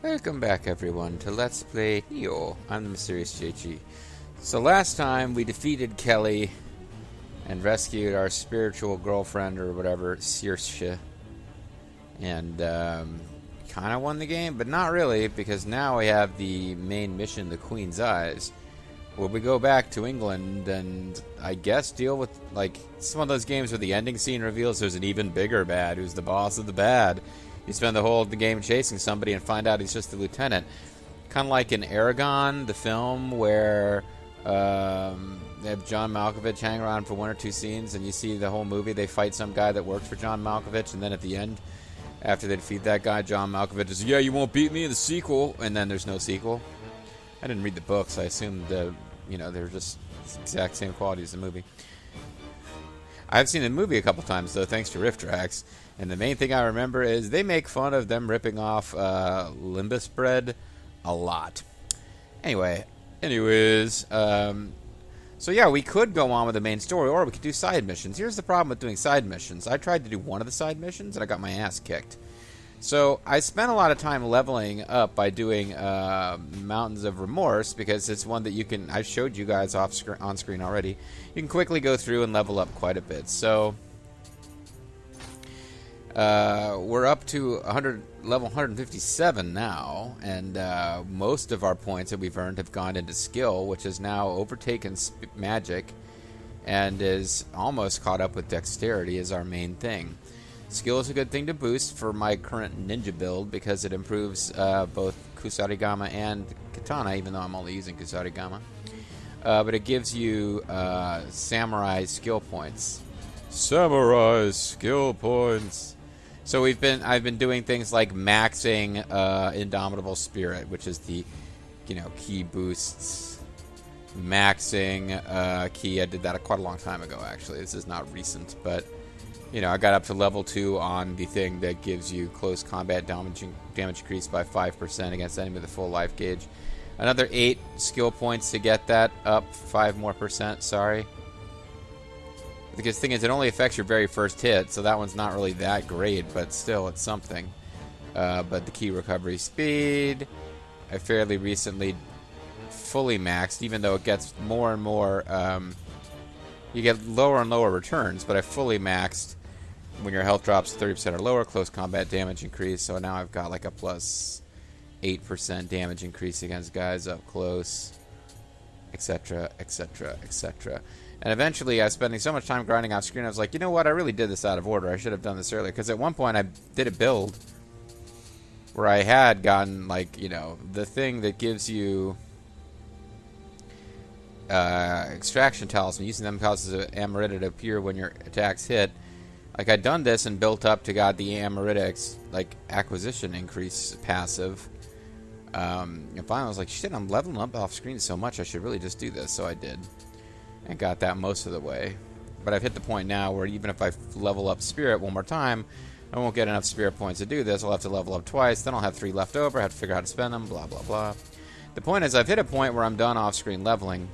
Welcome back, everyone, to Let's Play Nioh. I'm the Mysterious JG. So last time we defeated Kelly and rescued our spiritual girlfriend or whatever, Saoirse, and kind of won the game, but not really, because now we have the main mission, the Queen's Eyes, where we go back to England and I guess deal with, like, it's one of those games where the ending scene reveals there's an even bigger bad who's the boss of the bad. You spend the whole of the game chasing somebody and find out he's just the lieutenant. Kind of like in Aragon, the film, where they have John Malkovich hang around for one or two scenes, and you see the whole movie, they fight some guy that works for John Malkovich, and then at the end, after they defeat that guy, John Malkovich is, yeah, you won't beat me in the sequel, and then there's no sequel. I didn't read the books. I assumed, they're just the exact same quality as the movie. I've seen the movie a couple times, though, thanks to Riff Tracks. And the main thing I remember is they make fun of them ripping off Limbus bread a lot. Anyways, so yeah, we could go on with the main story, or we could do side missions. Here's the problem with doing side missions. I tried to do one of the side missions, and I got my ass kicked. So I spent a lot of time leveling up by doing Mountains of Remorse, because it's one that you can, I showed you guys on screen already. You can quickly go through and level up quite a bit. So we're up to level 157 now, and most of our points that we've earned have gone into skill, which has now overtaken magic and is almost caught up with dexterity as our main thing. Skill is a good thing to boost for my current ninja build because it improves both Kusarigama and Katana, even though I'm only using Kusarigama. But it gives you samurai skill points. Samurai skill points. So I've been doing things like maxing Indomitable Spirit, which is the key boosts. Maxing key. I did that quite a long time ago, actually. This is not recent, but I got up to level 2 on the thing that gives you close combat damage increased by 5% against enemy with a full life gauge. Another 8 skill points to get that up 5 more percent, sorry. Because the thing is, it only affects your very first hit, so that one's not really that great, but still, it's something. But the key recovery speed, I fairly recently fully maxed, even though it gets more and more, you get lower and lower returns, but I fully maxed when your health drops 30% or lower, close combat damage increase, so now I've got like a plus 8% damage increase against guys up close, etc., etc., etc. And eventually, I was spending so much time grinding off screen, I was like, you know what, I really did this out of order. I should have done this earlier, because at one point I did a build where I had gotten, like, the thing that gives you extraction talisman, using them causes an Amarita to appear when your attacks hit. Like, I'd done this and built up to got the Amarita, acquisition increase passive. And finally I was like, shit, I'm leveling up off screen so much, I should really just do this. So I did. And got that most of the way. But I've hit the point now where even if I level up Spirit one more time, I won't get enough Spirit points to do this. I'll have to level up twice, then I'll have 3 left over, I have to figure out how to spend them, blah, blah, blah. The point is, I've hit a point where I'm done off-screen leveling,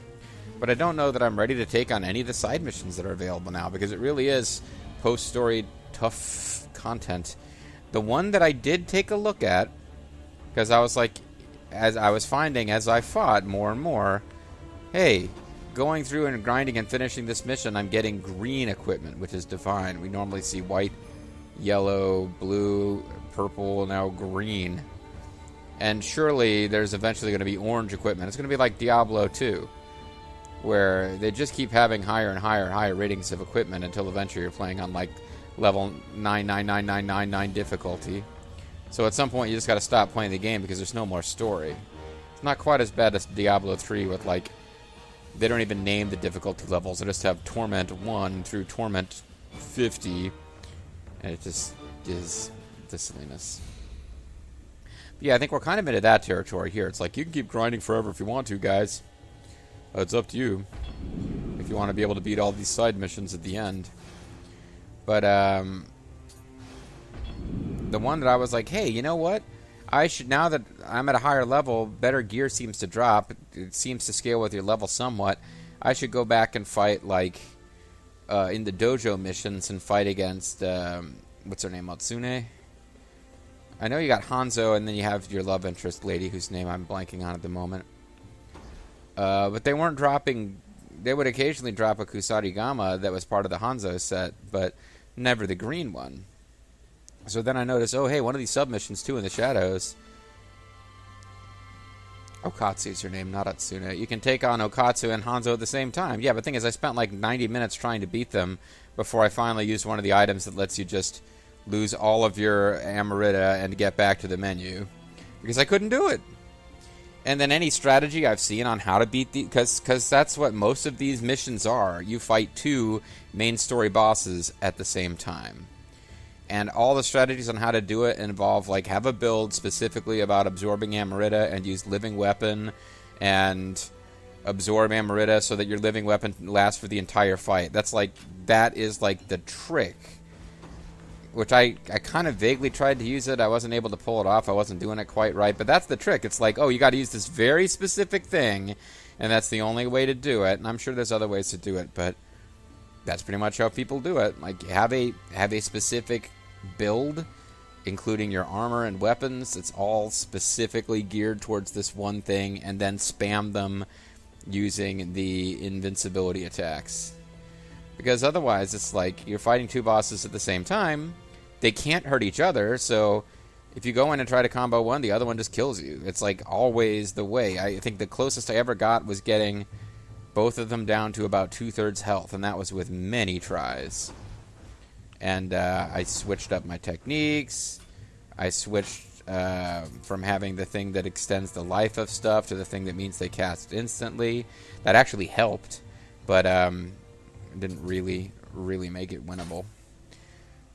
but I don't know that I'm ready to take on any of the side missions that are available now, because it really is post-story tough content. The one that I did take a look at, because I was like, as I was finding as I fought more and more, hey, going through and grinding and finishing this mission, I'm getting green equipment, which is divine. We normally see white, yellow, blue, purple, now green. And surely there's eventually going to be orange equipment. It's going to be like Diablo 2, where they just keep having higher and higher ratings of equipment until eventually you're playing on like level 99999 difficulty. So at some point you just got to stop playing the game because there's no more story. It's not quite as bad as Diablo 3 with like, they don't even name the difficulty levels. They just have Torment 1 through Torment 50, and it just is the silliness. But yeah, I think we're kind of into that territory here. It's like, you can keep grinding forever if you want to, guys. It's up to you if you want to be able to beat all these side missions at the end. But the one that I was like, hey, you know what? I should, now that I'm at a higher level, better gear seems to drop. It seems to scale with your level somewhat. I should go back and fight, like, in the dojo missions and fight against, what's her name, Matsune? I know you got Hanzo, and then you have your love interest lady, whose name I'm blanking on at the moment. But they weren't dropping... They would occasionally drop a Kusarigama that was part of the Hanzo set, but never the green one. So then I noticed, oh, hey, one of these submissions, too, in the shadows... Okatsu is her name, not Atsuna. You can take on Okatsu and Hanzo at the same time. Yeah, but the thing is, I spent like 90 minutes trying to beat them before I finally used one of the items that lets you just lose all of your Amarita and get back to the menu. Because I couldn't do it. And then any strategy I've seen on how to beat the... Because that's what most of these missions are. You fight 2 main story bosses at the same time. And all the strategies on how to do it involve, like, have a build specifically about absorbing Amarita and use living weapon and absorb Amarita so that your living weapon lasts for the entire fight. That is the trick. Which I kind of vaguely tried to use it. I wasn't able to pull it off. I wasn't doing it quite right. But that's the trick. It's like, oh, you got to use this very specific thing, and that's the only way to do it. And I'm sure there's other ways to do it, but that's pretty much how people do it. Like, have a specific build, including your armor and weapons. It's all specifically geared towards this one thing, and then spam them using the invincibility attacks. Because otherwise, it's like you're fighting 2 bosses at the same time. They can't hurt each other, so if you go in and try to combo one, the other one just kills you. It's like always the way. I think the closest I ever got was getting both of them down to about 2/3 health, and that was with many tries. And I switched up my techniques. I switched from having the thing that extends the life of stuff to the thing that means they cast instantly. That actually helped, but didn't really make it winnable.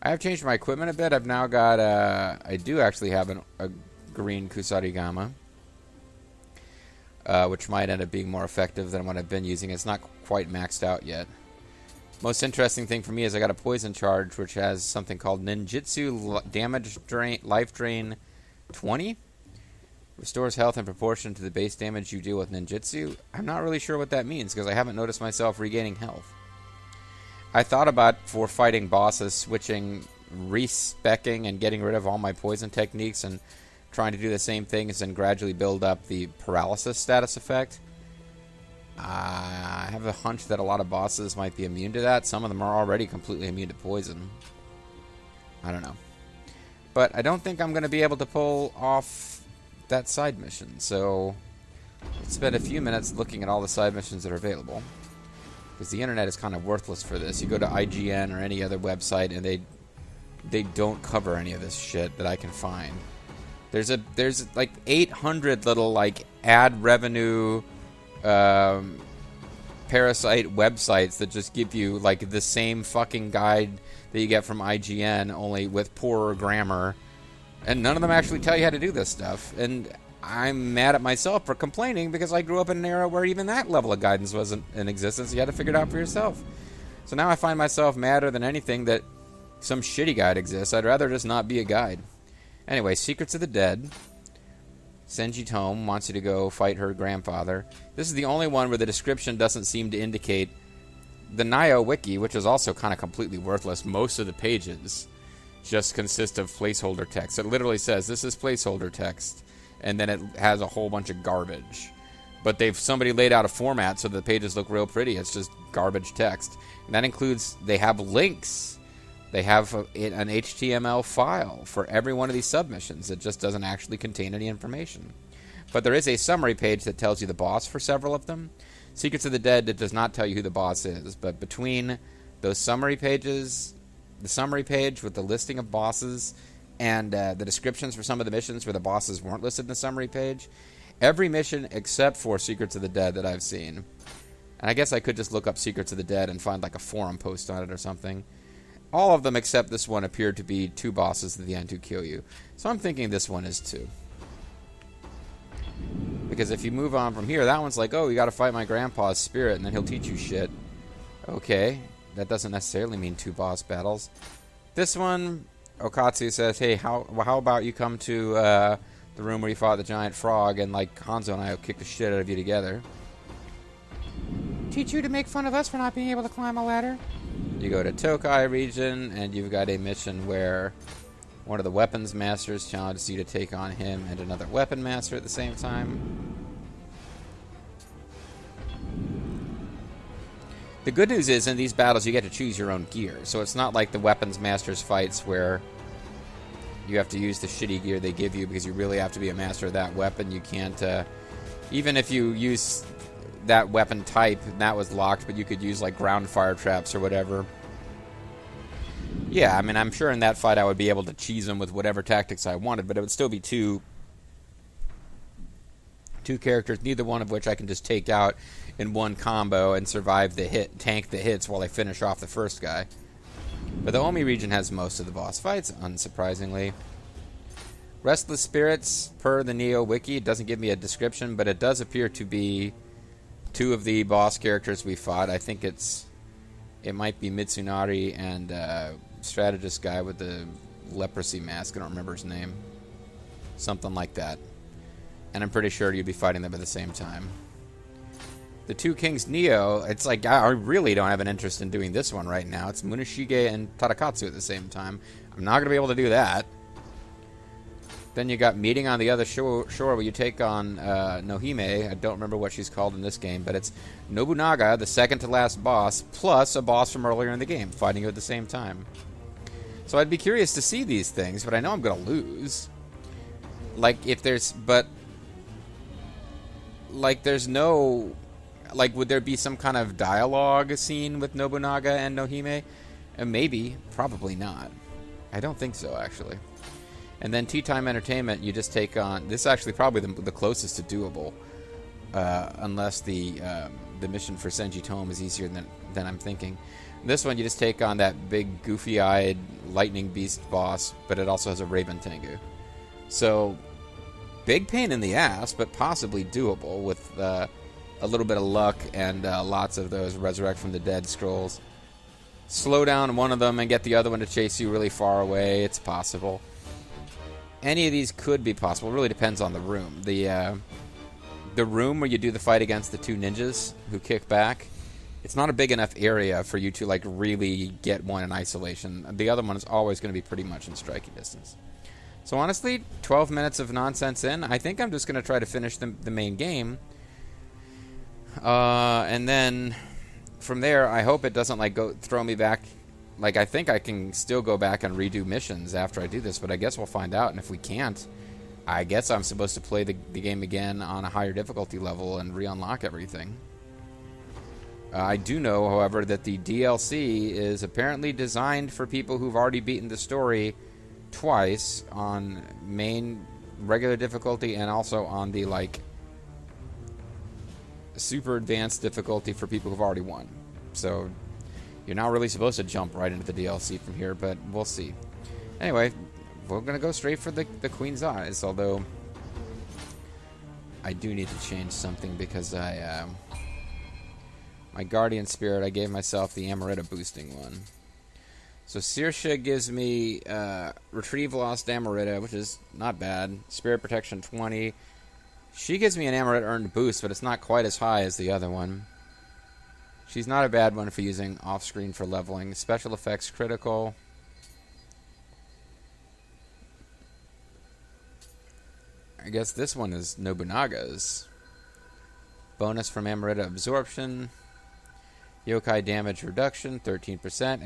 I have changed my equipment a bit. I've now got... I do actually have a green Kusarigama, which might end up being more effective than what I've been using. It's not quite maxed out yet. Most interesting thing for me is I got a poison charge, which has something called Ninjutsu Damage Drain, Life Drain 20. Restores health in proportion to the base damage you deal with ninjutsu. I'm not really sure what that means, because I haven't noticed myself regaining health. I thought about, for fighting bosses, switching, respecking, and getting rid of all my poison techniques and trying to do the same things and gradually build up the paralysis status effect. I have a hunch that a lot of bosses might be immune to that. Some of them are already completely immune to poison. I don't know. But I don't think I'm going to be able to pull off that side mission. So let's spend a few minutes looking at all the side missions that are available. Because the internet is kind of worthless for this. You go to IGN or any other website and they don't cover any of this shit that I can find. There's like 800 little like ad revenue parasite websites that just give you like the same fucking guide that you get from IGN, only with poorer grammar, and none of them actually tell you how to do this stuff. And I'm mad at myself for complaining, because I grew up in an era where even that level of guidance wasn't in existence. You had to figure it out for yourself. So now I find myself madder than anything that some shitty guide exists. I'd rather just not be a guide. Anyway, Secrets of the Dead. Senji Tome wants you to go fight her grandfather. This is the only one where the description doesn't seem to indicate. The Nioh wiki, which is also kind of completely worthless, most of the pages just consist of placeholder text. It literally says, this is placeholder text, and then it has a whole bunch of garbage. But somebody laid out a format so the pages look real pretty. It's just garbage text. And that includes, they have links. They have an HTML file for every one of these submissions. It just doesn't actually contain any information. But there is a summary page that tells you the boss for several of them. Secrets of the Dead, it does not tell you who the boss is. But between those summary pages, the summary page with the listing of bosses, and the descriptions for some of the missions where the bosses weren't listed in the summary page, every mission except for Secrets of the Dead that I've seen, and I guess I could just look up Secrets of the Dead and find like a forum post on it or something, all of them except this one appeared to be 2 bosses at the end who kill you. So I'm thinking this one is 2. Because if you move on from here, that one's like, oh, you gotta fight my grandpa's spirit and then he'll teach you shit. Okay, that doesn't necessarily mean 2 boss battles. This one, Okatsu says, hey, how about you come to the room where you fought the giant frog, and like Hanzo and I will kick the shit out of you together. Teach you to make fun of us for not being able to climb a ladder? You go to Tokai region, and you've got a mission where One of the weapons masters challenges you to take on him and another weapon master at the same time. The good news is, in these battles, you get to choose your own gear. So it's not like the weapons masters fights where you have to use the shitty gear they give you because you really have to be a master of that weapon. You can't... even if you use that weapon type, that was locked, but you could use, like, ground fire traps or whatever. Yeah, I mean, I'm sure in that fight I would be able to cheese them with whatever tactics I wanted, but it would still be two characters, neither one of which I can just take out in one combo and survive the hit, tank the hits while I finish off the first guy. But the Omi region has most of the boss fights, unsurprisingly. Restless Spirits, per the Nioh wiki, it doesn't give me a description, but it does appear to be two of the boss characters we fought. I think it might be Mitsunari and strategist guy with the leprosy mask. I don't remember his name. Something like that. And I'm pretty sure you'd be fighting them at the same time. The two kings Nioh, it's like, I really don't have an interest in doing this one right now. It's Muneshige and Tadakatsu at the same time. I'm not going to be able to do that. Then you got Meeting on the Other Shore where you take on Nohime. I don't remember what she's called in this game, but it's Nobunaga, the second to last boss, plus a boss from earlier in the game, fighting you at the same time. So I'd be curious to see these things, but I know I'm going to lose. Like, if there's... But... Like, there's no... Like, would there be some kind of dialogue scene with Nobunaga and Nohime? Maybe. Probably not. I don't think so, actually. And then Tea Time Entertainment, you just take on... This is actually probably the closest to doable. Unless the mission for Senji Tome is easier than I'm thinking. This one, you just take on that big, goofy-eyed lightning beast boss, but it also has a Raven Tengu. So, big pain in the ass, but possibly doable with a little bit of luck and lots of those Resurrect from the Dead scrolls. Slow down one of them and get the other one to chase you really far away. It's possible. Any of these could be possible. It really depends on the room. The room where you do the fight against the two ninjas who kick back, it's not a big enough area for you to like really get one in isolation. The other one is always going to be pretty much in striking distance. So honestly, 12 minutes of nonsense in, I think I'm just going to try to finish the main game. And then from there, I hope it doesn't like throw me back. Like, I think I can still go back and redo missions after I do this, but I guess we'll find out. And if we can't, I guess I'm supposed to play the game again on a higher difficulty level and re-unlock everything. I do know, however, that the DLC is apparently designed for people who've already beaten the story twice on main regular difficulty and also on the, like, super advanced difficulty for people who've already won. So you're not really supposed to jump right into the DLC from here, but we'll see. Anyway, we're going to go straight for the Queen's Eyes, although I do need to change something because my Guardian Spirit, I gave myself the Amarita boosting one. So Saoirse gives me Retrieve Lost Amarita, which is not bad. Spirit Protection 20. She gives me an Amarita earned boost, but it's not quite as high as the other one. She's not a bad one for using off-screen for leveling. Special effects critical. I guess this one is Nobunaga's. Bonus from Amarita absorption. Yokai damage reduction, 13%.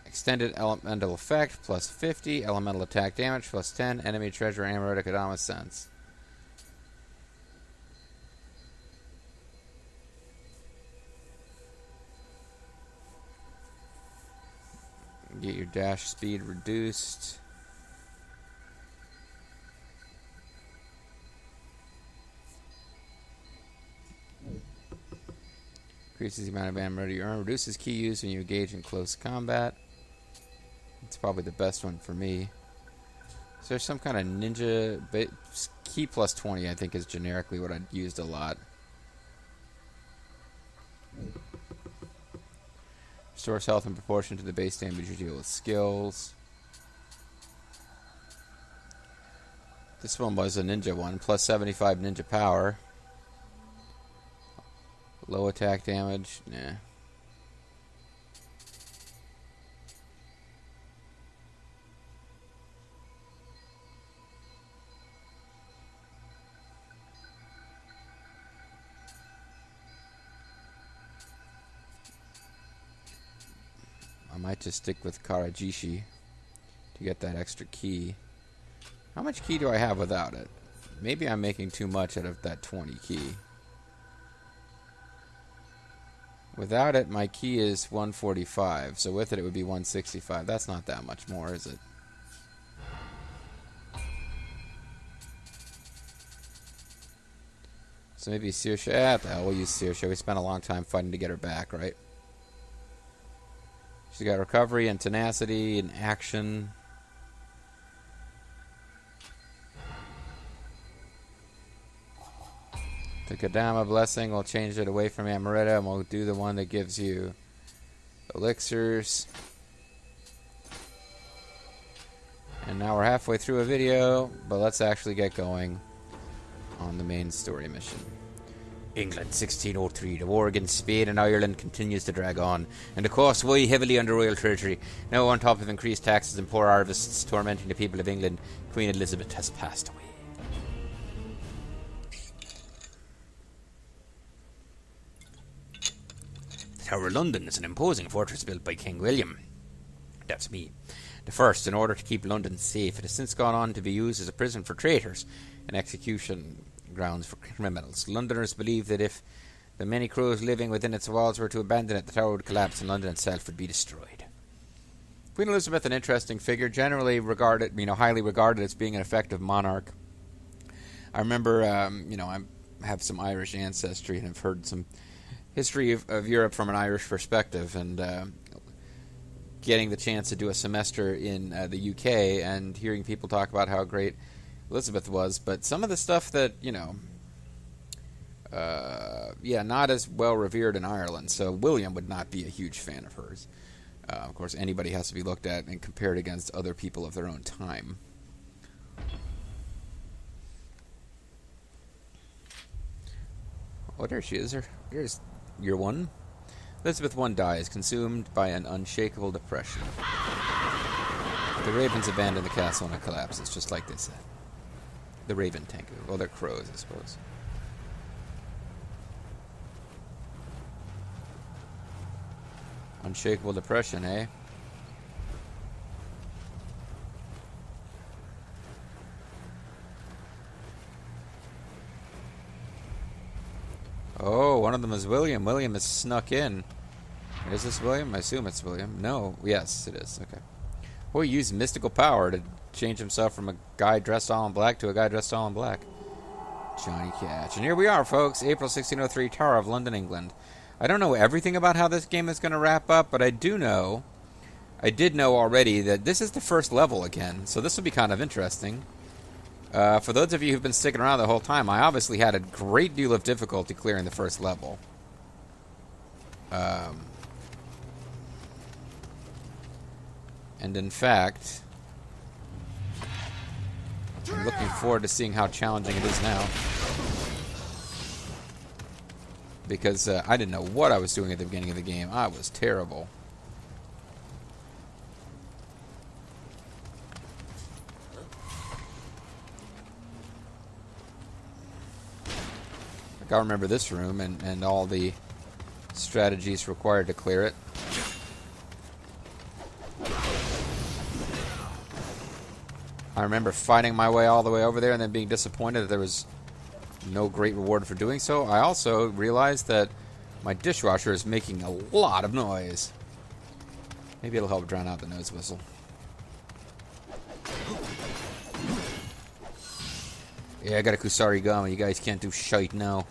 Extended elemental effect, plus 50. Elemental attack damage, plus 10. Enemy treasure Amarita Kodama sense. Get your dash speed reduced. Increases the amount of Amarita you earn. Reduces key use when you engage in close combat. It's probably the best one for me. So there's some kind of ninja... Key plus 20, I think, is generically what I'd used a lot. Restores health in proportion to the base damage you deal with skills. This one was a ninja one. Plus 75 ninja power. Low attack damage. Nah. Might just stick with Karajishi to get that extra key. How much key do I have without it? Maybe I'm making too much out of that 20 key. Without it, my key is 145, so with it, it would be 165. That's not that much more, is it? So maybe Saoirse. The hell, we'll use Saoirse. We spent a long time fighting to get her back, right? She's got recovery and tenacity and action. The Kadama blessing, we'll change it away from Amrita, and we'll do the one that gives you elixirs. And now we're halfway through a video, but let's actually get going on the main story mission. England, 1603. The war against Spain and Ireland continues to drag on, and the costs weigh heavily on the royal treasury. Now, on top of increased taxes and poor harvests tormenting the people of England, Queen Elizabeth has passed away. The Tower of London is an imposing fortress built by King William. That's me. The first, in order to keep London safe. It has since gone on to be used as a prison for traitors and execution grounds for criminals. Londoners believe that if the many crows living within its walls were to abandon it, the tower would collapse and London itself would be destroyed. Queen Elizabeth, an interesting figure, generally regarded, highly regarded as being an effective monarch. I remember, I have some Irish ancestry and have heard some history of Europe from an Irish perspective, and getting the chance to do a semester in the UK and hearing people talk about how great Elizabeth was, but some of the stuff that, not as well revered in Ireland, so William would not be a huge fan of hers. Of course, anybody has to be looked at and compared against other people of their own time. Oh, there she is. Here's year one. Elizabeth I dies, consumed by an unshakable depression. The ravens abandon the castle and it collapses, just like they said. The raven tank. Well, they're crows, I suppose. Unshakable depression, eh? Oh, one of them is William. William has snuck in. Is this William? I assume it's William. No. Yes, it is. Okay. Well, he used mystical power to change himself from a guy dressed all in black to a guy dressed all in black. Johnny Cash. And here we are, folks. April 1603, Tower of London, England. I don't know everything about how this game is going to wrap up, but I did know already that this is the first level again, so this will be kind of interesting. For those of you who've been sticking around the whole time, I obviously had a great deal of difficulty clearing the first level. And in fact, I'm looking forward to seeing how challenging it is now. Because I didn't know what I was doing at the beginning of the game. I was terrible. I gotta remember this room and all the strategies required to clear it. I remember fighting my way all the way over there and then being disappointed that there was no great reward for doing so. I also realized that my dishwasher is making a lot of noise. Maybe it'll help drown out the nose whistle. Yeah, I got a Kusari Gama. You guys can't do shite now.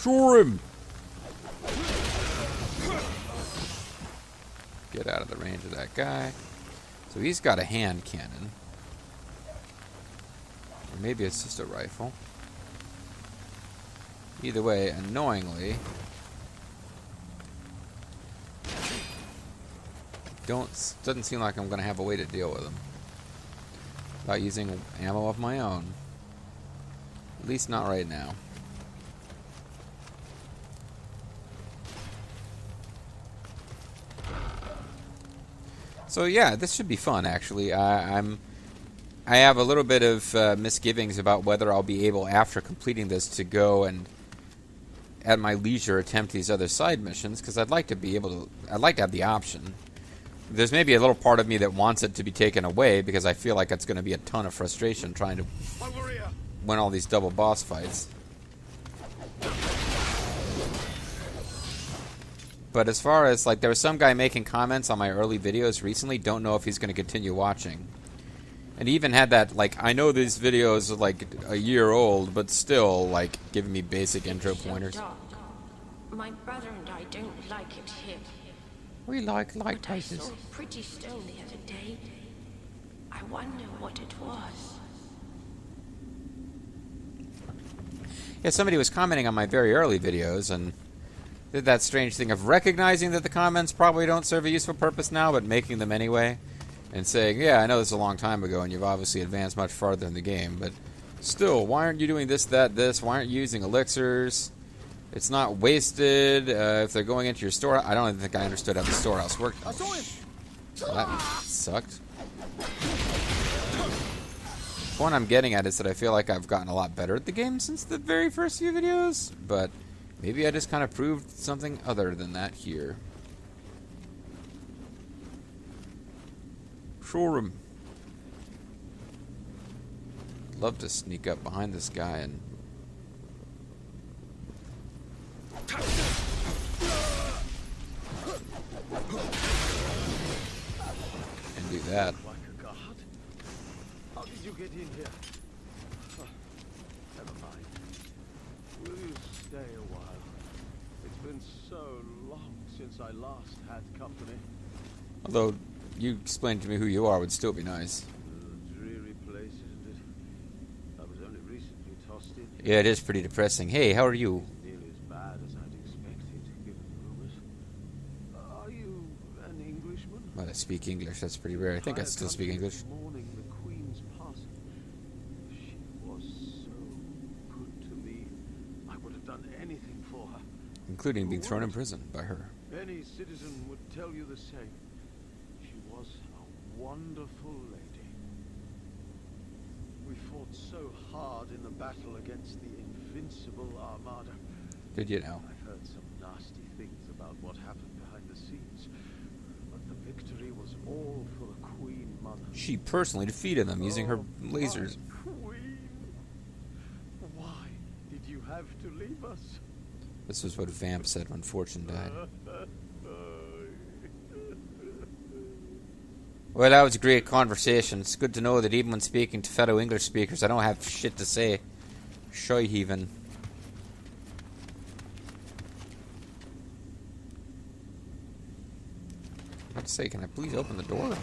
Saw him! Get out of the range of that guy. So he's got a hand cannon. Or maybe it's just a rifle. Either way, annoyingly, doesn't seem like I'm going to have a way to deal with him. about using ammo of my own. At least not right now. So yeah, this should be fun. Actually, I have a little bit of misgivings about whether I'll be able, after completing this, to go and at my leisure attempt these other side missions, because I'd like to be able to. I'd like to have the option. There's maybe a little part of me that wants it to be taken away because I feel like it's going to be a ton of frustration trying to win all these double boss fights. But as far as, like, there was some guy making comments on my early videos recently, don't know if he's going to continue watching. And he even had that, like, I know these videos are, like, a year old, but still, like, giving me basic intro pointers. My brother and I don't like it here. We like light places. I saw a pretty stone the other day. I wonder what it was. Yeah, somebody was commenting on my very early videos and did that strange thing of recognizing that the comments probably don't serve a useful purpose now, but making them anyway. And saying, yeah, I know this is a long time ago and you've obviously advanced much farther in the game, but still, why aren't you doing this, that, this? Why aren't you using elixirs? It's not wasted if they're going into your store. I don't even think I understood how the storehouse worked. Well, that sucked. The point I'm getting at is that I feel like I've gotten a lot better at the game since the very first few videos, but maybe I just kind of proved something other than that here. Showroom. Love to sneak up behind this guy and do that. Like a guard? How did you get in here? Never mind. Will you stay a while? It's been so long since I last had company. Although you explained to me who you are would still be nice. A dreary place, isn't it? I was only recently tossed in. Yeah, it is pretty depressing. Hey, how are you? Nearly as bad as I'd expected, given the rumors. Are you an Englishman? Well, I speak English. That's pretty rare. I think I still speak English. Mourning the Queen's passing. She was so good to me. I would have done anything for her. Including being thrown in prison by her. Any citizen would tell you the same. She was a wonderful lady. We fought so hard in the battle against the invincible Armada. Did you know? I've heard some nasty things about what happened behind the scenes, but the victory was all for the Queen Mother. She personally defeated them using her lasers. Queen, why did you have to leave us? This was what Vamp said when Fortune died. Well, that was a great conversation. It's good to know that even when speaking to fellow English speakers, I don't have shit to say. Shy heaving. Let's say, can I please open the door?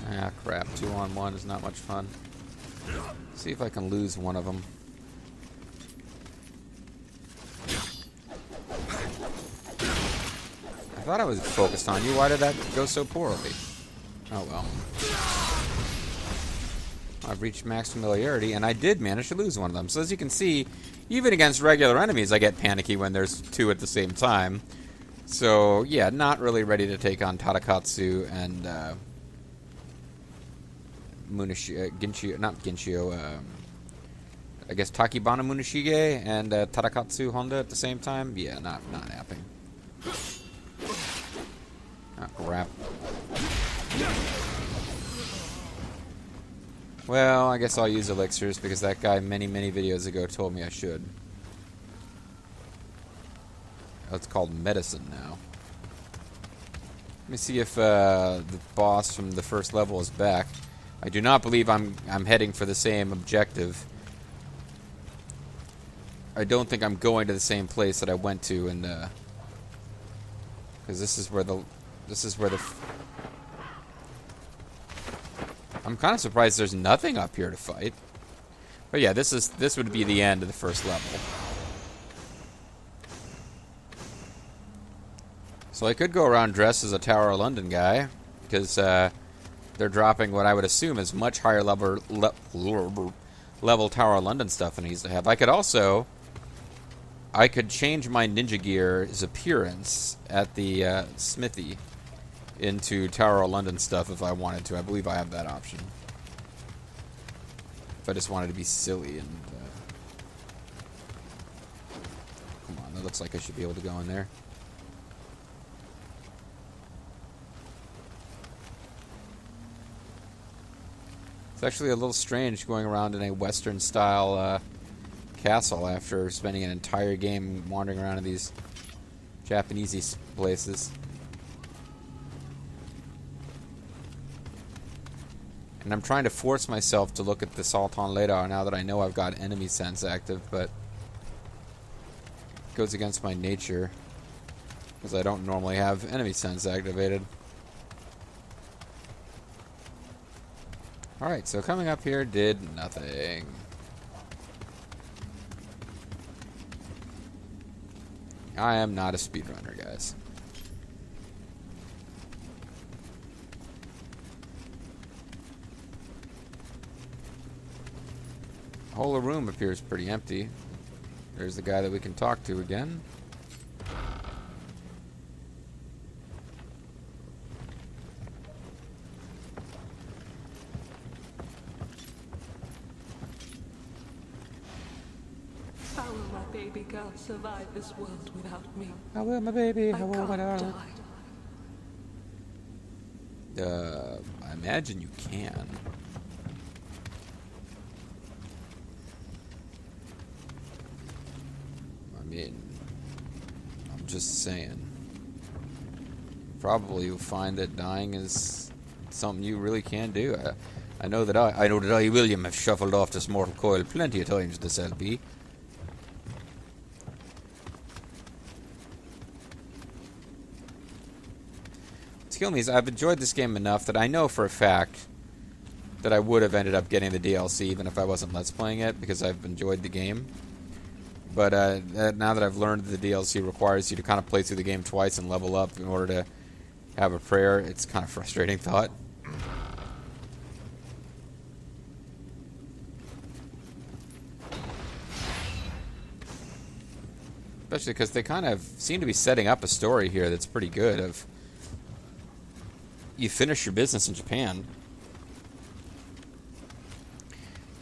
Ah, crap. 2-on-1 is not much fun. See if I can lose one of them. I thought I was focused on you. Why did that go so poorly? Oh well. I've reached max familiarity, and I did manage to lose one of them. So as you can see, even against regular enemies, I get panicky when there's two at the same time. So, yeah, not really ready to take on Tadakatsu and Ginshio, not Ginshio, I guess Takibana Muneshige and Tadakatsu Honda at the same time. Yeah, not happening. Ah, crap. Well, I guess I'll use elixirs because that guy many videos ago told me I should. Oh, it's called medicine now. Let me see if the boss from the first level is back. I do not believe I'm heading for the same objective. I don't think I'm going to the same place that I went to, and because this is where the I'm kind of surprised there's nothing up here to fight. But yeah, this would be the end of the first level. So I could go around dressed as a Tower of London guy, because they're dropping what I would assume is much higher level Tower of London stuff than I used to have. I could change my ninja gear's appearance at the smithy into Tower of London stuff if I wanted to. I believe I have that option. If I just wanted to be silly and... come on, that looks like I should be able to go in there. It's actually a little strange going around in a Western-style castle after spending an entire game wandering around in these Japanesey places. And I'm trying to force myself to look at the Sultan Ladar now that I know I've got enemy sense active, but it goes against my nature because I don't normally have enemy sense activated. Alright, so coming up here did nothing. I am not a speedrunner, guys. The whole room appears pretty empty. There's the guy that we can talk to again. How will my baby girl survive this world without me? How will my baby? I How will my can't darling? die. I imagine you can. I mean, I'm just saying. Probably you'll find that dying is something you really can do. I know that I, William, have shuffled off this mortal coil plenty of times this LP. What's killing me is I've enjoyed this game enough that I know for a fact that I would have ended up getting the DLC even if I wasn't Let's Playing it, because I've enjoyed the game. But now that I've learned that the DLC requires you to kind of play through the game twice and level up in order to have a prayer, it's kind of frustrating thought. Especially because they kind of seem to be setting up a story here that's pretty good of you finish your business in Japan,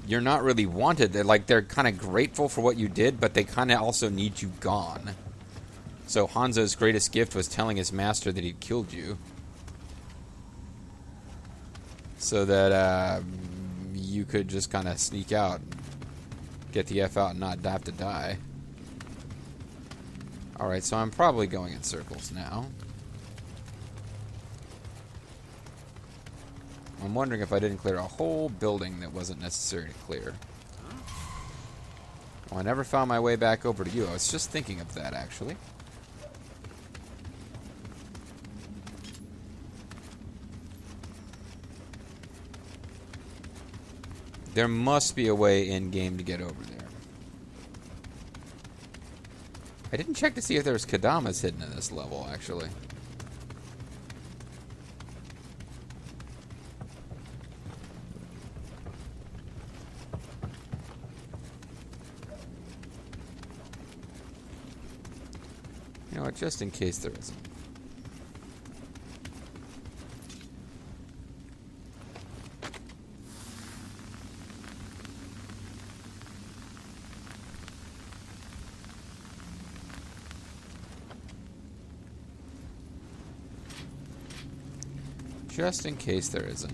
you're not really wanted. They're kind of grateful for what you did, but they kind of also need you gone. So Hanzo's greatest gift was telling his master that he'd killed you, so that you could just kind of sneak out, get the F out, and not have to die. Alright, so I'm probably going in circles now. I'm wondering if I didn't clear a whole building that wasn't necessary to clear. Well, I never found my way back over to you. I was just thinking of that, actually. There must be a way in-game to get over there. I didn't check to see if there was Kadamas hidden in this level, actually. You know what, just in case there isn't. Just in case there isn't.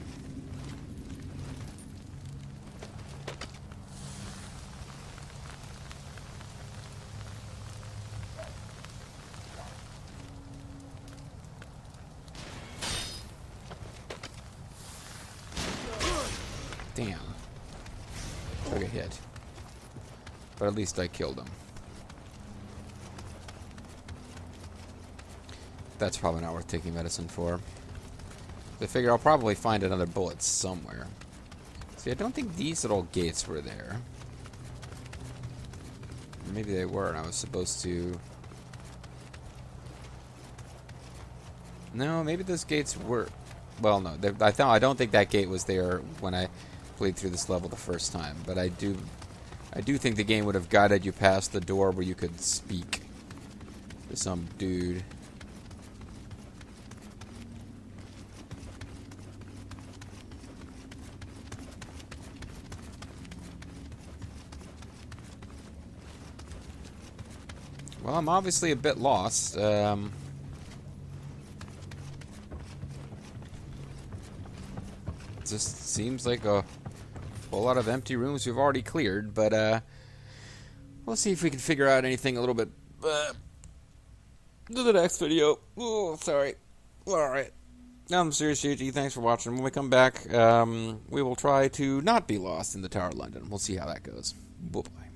Damn. Took a hit. But at least I killed him. That's probably not worth taking medicine for. I figure I'll probably find another bullet somewhere. See, I don't think these little gates were there. Maybe they were, and I was supposed to... No, maybe those gates were... Well, no, I don't think that gate was there when I played through this level the first time, but I do think the game would have guided you past the door where you could speak to some dude. Well, I'm obviously a bit lost. Just seems like a whole lot of empty rooms we've already cleared, but we'll see if we can figure out anything a little bit to the next video. Oh, sorry. Alright. I'm Serious JG. Thanks for watching. When we come back, we will try to not be lost in the Tower of London. We'll see how that goes. Bye-bye.